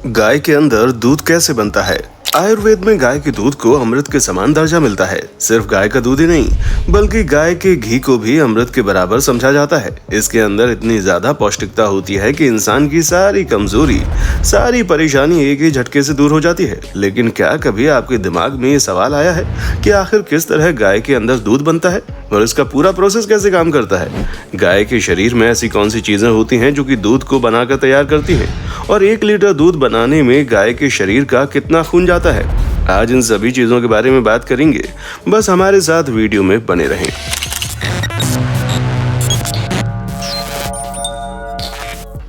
गाय के अंदर दूध कैसे बनता है? आयुर्वेद में गाय के दूध को अमृत के समान दर्जा मिलता है। सिर्फ गाय का दूध ही नहीं बल्कि गाय के घी को भी अमृत के बराबर समझा जाता है। इसके अंदर इतनी ज्यादा पौष्टिकता होती है कि इंसान की सारी कमजोरी, सारी परेशानी एक ही झटके से दूर हो जाती है। लेकिन क्या कभी आपके दिमाग में ये सवाल आया है कि आखिर किस तरह गाय के अंदर दूध बनता है और इसका पूरा प्रोसेस कैसे काम करता है? गाय के शरीर में ऐसी कौन सी चीजें होती हैं जो कि दूध को बनाकर तैयार करती हैं? और 1 लीटर दूध बनाने में गाय के शरीर का कितना खून जाता है? आज इन सभी चीजों के बारे में बात करेंगे। बस हमारे साथ वीडियो में बने रहें।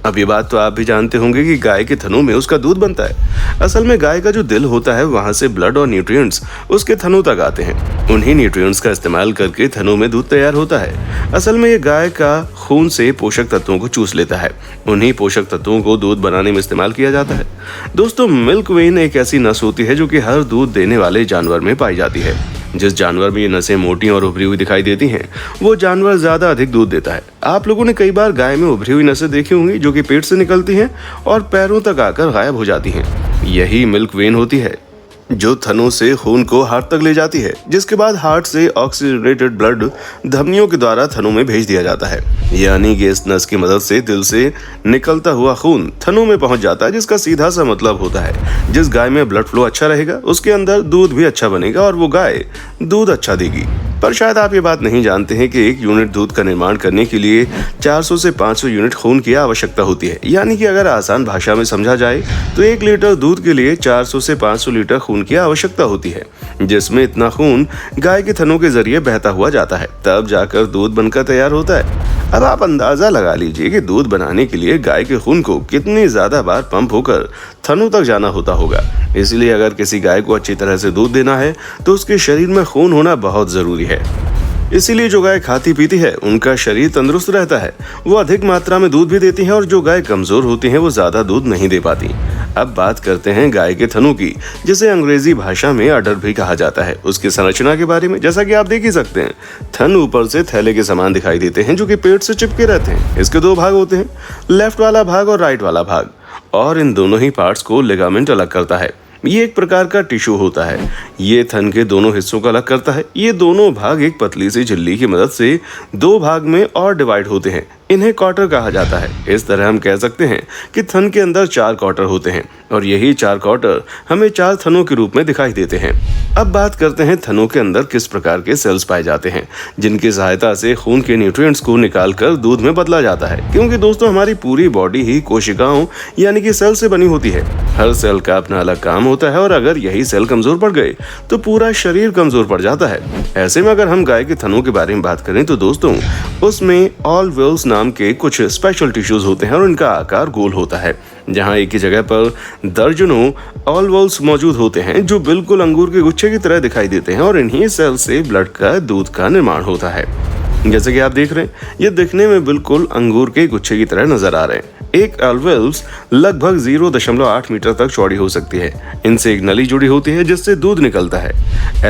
अब ये बात तो आप भी जानते होंगे कि गाय के थनों में उसका दूध बनता है। असल में गाय का जो दिल होता है वहां से ब्लड और न्यूट्रिएंट्स उसके थनों तक आते हैं। उन्हीं न्यूट्रिएंट्स का इस्तेमाल करके थनों में दूध तैयार होता है। असल में ये गाय का खून से पोषक तत्वों को चूस लेता है। उन्हीं पोषक तत्वों को दूध बनाने में इस्तेमाल किया जाता है। दोस्तों, मिल्क वेन एक ऐसी नस होती है जो कि हर दूध देने वाले जानवर में पाई जाती है। जिस जानवर में ये नसें मोटी और उभरी हुई दिखाई देती हैं, वो जानवर ज्यादा अधिक दूध देता है। आप लोगों ने कई बार गाय में उभरी हुई नसें देखी होंगी जो कि पेट से निकलती हैं और पैरों तक आकर गायब हो जाती हैं। यही मिल्क वेन होती है जो थनों से खून को हार्ट तक ले जाती है, जिसके बाद हार्ट से ऑक्सीजनेटेड ब्लड धमनियों के द्वारा थनों में भेज दिया जाता है। यानी कि इस नस की मदद से दिल से निकलता हुआ खून थनों में पहुंच जाता है, जिसका सीधा सा मतलब होता है जिस गाय में ब्लड फ्लो अच्छा रहेगा उसके अंदर दूध भी अच्छा बनेगा और वो गाय दूध अच्छा देगी। पर शायद आप ये बात नहीं जानते हैं कि 1 यूनिट दूध का निर्माण करने के लिए 400 से 500 यूनिट खून की आवश्यकता होती है। यानी कि अगर आसान भाषा में समझा जाए तो 1 लीटर दूध के लिए 400 से 500 लीटर खून की आवश्यकता होती है, जिसमें इतना खून गाय के थनों के जरिए बहता हुआ जाता है, तब जाकर दूध बनकर तैयार होता है। अब आप अंदाजा लगा लीजिए कि दूध बनाने के लिए गाय के खून को कितनी ज्यादा बार पंप होकर थनों तक जाना होता होगा। इसलिए अगर किसी गाय को अच्छी तरह से दूध देना है तो उसके शरीर में खून होना बहुत जरूरी है। इसीलिए जो गाय खाती पीती है उनका शरीर तंदुरुस्त रहता है, वो अधिक मात्रा में दूध भी देती है, और जो गाय कमजोर होती है वो ज्यादा दूध नहीं दे पाती। अब बात करते हैं गाय के थनों की, जिसे अंग्रेजी भाषा में अडर भी कहा जाता है। उसकी संरचना के बारे में जैसा कि आप देख ही सकते हैं, थन ऊपर से थैले के समान दिखाई देते हैं जो कि पेट से चिपके रहते हैं। इसके 2 भाग होते हैं, लेफ्ट वाला भाग और राइट वाला भाग, और इन दोनों ही पार्ट्स को लिगामेंट अलग करता है। ये एक प्रकार का टिश्यू होता है। ये थन के दोनों हिस्सों का अलग करता है। ये दोनों भाग एक पतली सी झिल्ली की मदद से 2 भाग में और डिवाइड होते हैं। इन्हें क्वार्टर कहा जाता है। इस तरह हम कह सकते हैं कि थन के अंदर 4 क्वार्टर होते हैं और यही 4 क्वार्टर हमें 4 थनों के रूप में दिखाई देते हैं। अब बात करते हैं थनों के अंदर किस प्रकार के सेल्स पाए जाते हैं जिनकी सहायता से खून के न्यूट्रिएंट्स को निकालकर दूध में बदला जाता है। क्योंकि दोस्तों, हमारी पूरी बॉडी ही कोशिकाओं यानी कि सेल से बनी होती है। हर सेल का अपना अलग काम होता है और अगर यही सेल कमजोर पड़ गए तो पूरा शरीर कमजोर पड़ जाता है। ऐसे में अगर हम गाय के थनों के बारे में बात करें तो दोस्तों, उसमें ऑलवेल्स नाम के कुछ स्पेशल टिश्यूज होते हैं और इनका आकार गोल होता है, जहां एक ही जगह पर दर्जनों ऑलवेल्स मौजूद होते हैं जो बिल्कुल अंगूर के गुच्छे की तरह दिखाई देते हैं, और इन्हीं सेल से ब्लड का दूध का निर्माण होता है। जैसे कि आप देख रहे हैं, ये दिखने में बिल्कुल अंगूर के गुच्छे की तरह नजर आ रहे हैं। एक ऑलवेल्स लगभग 0.8 मीटर तक चौड़ी हो सकती है। इनसे एक नली जुड़ी होती है जिससे दूध निकलता है।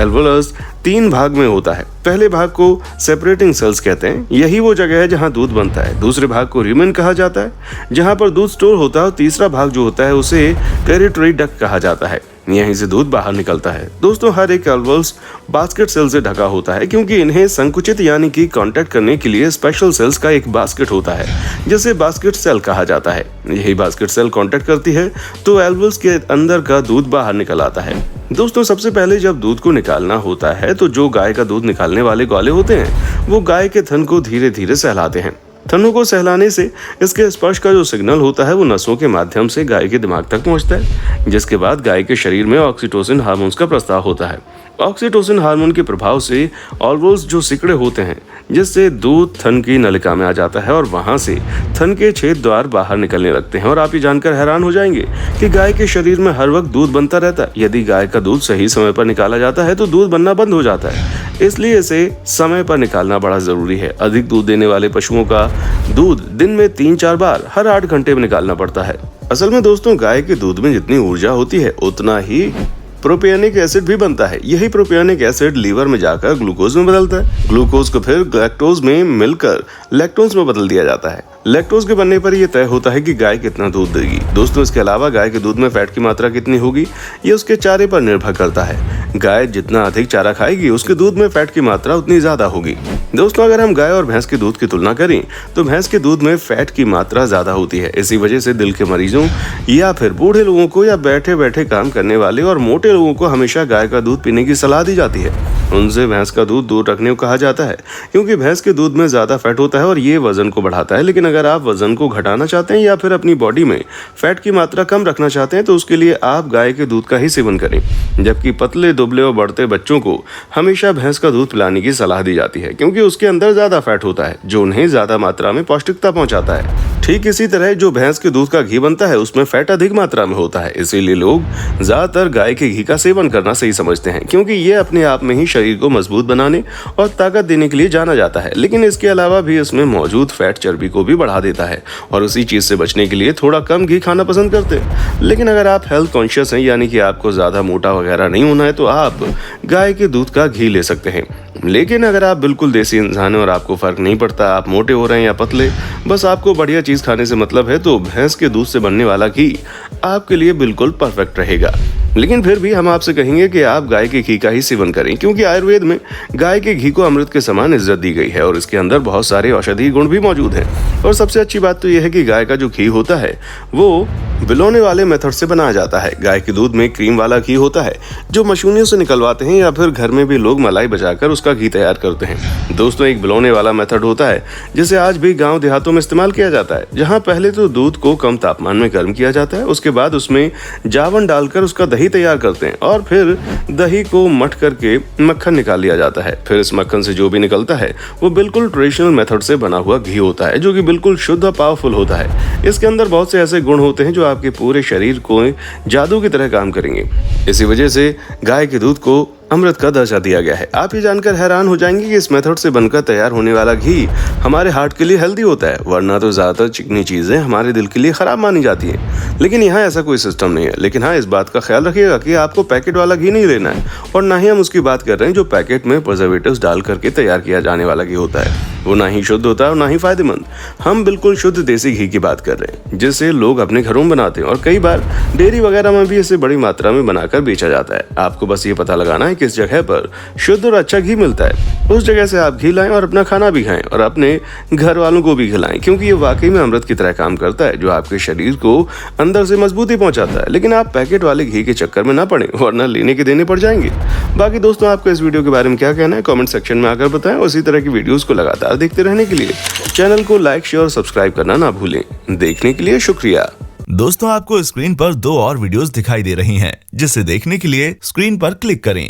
ऑलवेलस 3 भाग में होता है। पहले भाग को सेपरेटिंग सेल्स कहते हैं, यही वो जगह है जहां दूध बनता है। दूसरे भाग को र्यूमेन कहा जाता है, जहां पर दूध स्टोर होता है, और तीसरा भाग जो होता है उसे पेरिटरी डक्ट कहा जाता है। यहीं से दूध बाहर निकलता है। दोस्तों, हर एक ऑलवेल्स बास्केट सेल से ढका होता है क्योंकि इन्हें संकुचित यानी कि कांटेक्ट करने के लिए स्पेशल सेल्स का एक बास्केट होता है जिसे बास्केट सेल कहा जाता है। यही बास्केट सेल कांटेक्ट करती है तो ऑलवेल्स के अंदर का दूध बाहर निकल आता है। दोस्तों, सबसे पहले जब दूध को निकालना होता है तो जो गाय का दूध निकालने वाले ग्वाले होते हैं वो गाय के थन को धीरे धीरे सहलाते हैं। थनों को सहलाने से इसके स्पर्श का जो सिग्नल होता है वो नसों के माध्यम से गाय के दिमाग तक पहुंचता है, जिसके बाद गाय के शरीर में ऑक्सीटोसिन हार्मोन्स का प्रस्ताव होता है। ऑक्सीटोसिन हार्मोन के प्रभाव से ऑलवेल्स जो सिकड़े होते हैं, जिससे दूध थन की नलिका में आ जाता है और वहां से थन के छेद द्वार बाहर निकलने लगते हैं। और आप ये जानकर हैरान हो जाएंगे कि गाय के शरीर में हर वक्त दूध बनता रहता है। यदि गाय का दूध सही समय पर निकाला जाता है तो दूध बनना बंद हो जाता है। इसलिए इसे समय पर निकालना बड़ा जरूरी है। अधिक दूध देने वाले पशुओं का दूध दिन में 3-4 बार हर 8 घंटे में निकालना पड़ता है। असल में दोस्तों, गाय के दूध में जितनी ऊर्जा होती है उतना ही प्रोपियोनिक एसिड भी बनता है। यही प्रोपियोनिक एसिड लीवर में जाकर ग्लूकोज में बदलता है। ग्लूकोज को फिर लैक्टोज में मिलकर लैक्टोज में बदल दिया जाता है। लैक्टोज के बनने पर यह तय होता है कि गाय कितना दूध देगी। दोस्तों, इसके अलावा गाय के दूध में फैट की मात्रा कितनी होगी ये उसके चारे पर निर्भर करता है। गाय जितना अधिक चारा खाएगी उसके दूध में फैट की मात्रा उतनी ज्यादा होगी। दोस्तों, अगर हम गाय और भैंस के दूध की तुलना करें तो भैंस के दूध में फैट की मात्रा ज्यादा होती है। इसी वजह से दिल के मरीजों या फिर बूढ़े लोगों को या बैठे बैठे काम करने वाले और मोटे लोगों को हमेशा गाय का दूध पीने की सलाह दी जाती है। उनसे भैंस का दूध दूर रखने को कहा जाता है, क्योंकि भैंस के दूध में ज्यादा फैट होता है और ये वजन को बढ़ाता है। लेकिन अगर आप वजन को घटाना चाहते हैं या फिर अपनी बॉडी में फैट की मात्रा कम रखना चाहते हैं तो उसके लिए आप गाय के दूध का ही सेवन करें। जबकि पतले दुबले और बढ़ते बच्चों को हमेशा भैंस का दूध पिलाने की सलाह दी जाती है, क्योंकि उसके अंदर ज्यादा फैट होता है जो उन्हें ज्यादा मात्रा में पौष्टिकता पहुंचाता है। ठीक इसी तरह जो भैंस के दूध का घी बनता है उसमें फैट अधिक मात्रा में होता है। इसीलिए लोग ज्यादातर गाय के घी का सेवन करना सही समझते हैं, क्योंकि ये अपने आप में ही शरीर को मजबूत बनाने और ताकत देने के लिए जाना जाता है। लेकिन इसके अलावा भी इसमें मौजूद फैट चर्बी को भी बढ़ा देता है और उसी चीज से बचने के लिए थोड़ा कम घी खाना पसंद करते हैं। लेकिन अगर आप हेल्थ कॉन्शियस हैं, यानी कि आपको ज्यादा मोटा वगैरह नहीं होना है, तो आप गाय के दूध का घी ले सकते हैं। लेकिन अगर आप बिल्कुल देसी इंसान हैं और आपको फर्क नहीं पड़ता आप मोटे हो रहे हैं या पतले, बस आपको बढ़िया चीज खाने से मतलब है, तो भैंस के दूध से बनने वाला घी आपके लिए बिल्कुल परफेक्ट रहेगा। लेकिन फिर भी हम आपसे कहेंगे कि आप गाय के घी का ही सेवन करें, क्योंकि आयुर्वेद में गाय के घी को अमृत के समान इज्जत दी गई है और इसके अंदर बहुत सारे औषधीय गुण भी मौजूद हैं। और सबसे अच्छी बात तो यह है कि गाय का जो घी होता है वो बिलोने वाले मेथड से बनाया जाता है। गाय के दूध में क्रीम वाला घी होता है जो मशीनियों से निकलवाते हैं या फिर घर में भी लोग मलाई बचाकर उसका घी तैयार करते हैं। दोस्तों, एक बिलोने वाला मेथड होता है जिसे आज भी गांव देहातों में इस्तेमाल किया जाता है, जहां पहले तो दूध को कम तापमान में गर्म किया जाता है, उसके बाद उसमें जावन डालकर उसका दही तैयार करते हैं और फिर दही को मथ करके मक्खन निकाल लिया जाता है। फिर इस मक्खन से जो भी निकलता है वो बिल्कुल ट्रेडिशनल मेथड से बना हुआ घी होता है, जो कि बिल्कुल शुद्ध और पावरफुल होता है। इसके अंदर बहुत से ऐसे गुण होते हैं जो आपके पूरे शरीर को जादू की तरह काम करेंगे। इसी वजह से गाय के दूध को अमृत का दर्जा दिया गया है। आप ये जानकर हैरान हो जाएंगे कि इस मेथड से बनकर तैयार होने वाला घी हमारे हार्ट के लिए हेल्दी होता है, वरना तो ज्यादातर चिकनी चीजें हमारे दिल के लिए खराब मानी जाती हैं। लेकिन यहाँ ऐसा कोई सिस्टम नहीं है। लेकिन हाँ, इस बात का ख्याल रखिएगा कि आपको पैकेट वाला घी नहीं लेना है, और ना ही हम उसकी बात कर रहे हैं जो पैकेट में प्रिजर्वेटिव्स डाल करके तैयार किया जाने वाला घी होता है। वो ना ही शुद्ध होता है और ना ही फायदेमंद। हम बिल्कुल शुद्ध देसी घी की बात कर रहे हैं, जिसे लोग अपने घरों में बनाते हैं और कई बार डेयरी वगैरह में भी इसे बड़ी मात्रा में बनाकर बेचा जाता है। आपको बस ये पता लगाना है किस जगह पर शुद्ध और अच्छा घी मिलता है, उस जगह से आप घी लाएं और अपना खाना भी खाएं और अपने घर वालों को भी खिलाएं, क्योंकि ये वाकई में अमृत की तरह काम करता है जो आपके शरीर को अंदर से मजबूती पहुंचाता है। लेकिन आप पैकेट वाले घी के चक्कर में ना पड़े, वरना लेने के देने पड़ जाएंगे। बाकी दोस्तों, आपको इस वीडियो के बारे में क्या कहना है कमेंट सेक्शन में आकर बताएं। उसी तरह की वीडियोस को लगातार देखते रहने के लिए चैनल को लाइक शेयर और सब्सक्राइब करना ना भूलें। देखने के लिए शुक्रिया। दोस्तों, आपको स्क्रीन पर 2 और वीडियोस दिखाई दे रही हैं, जिसे देखने के लिए स्क्रीन पर क्लिक करें।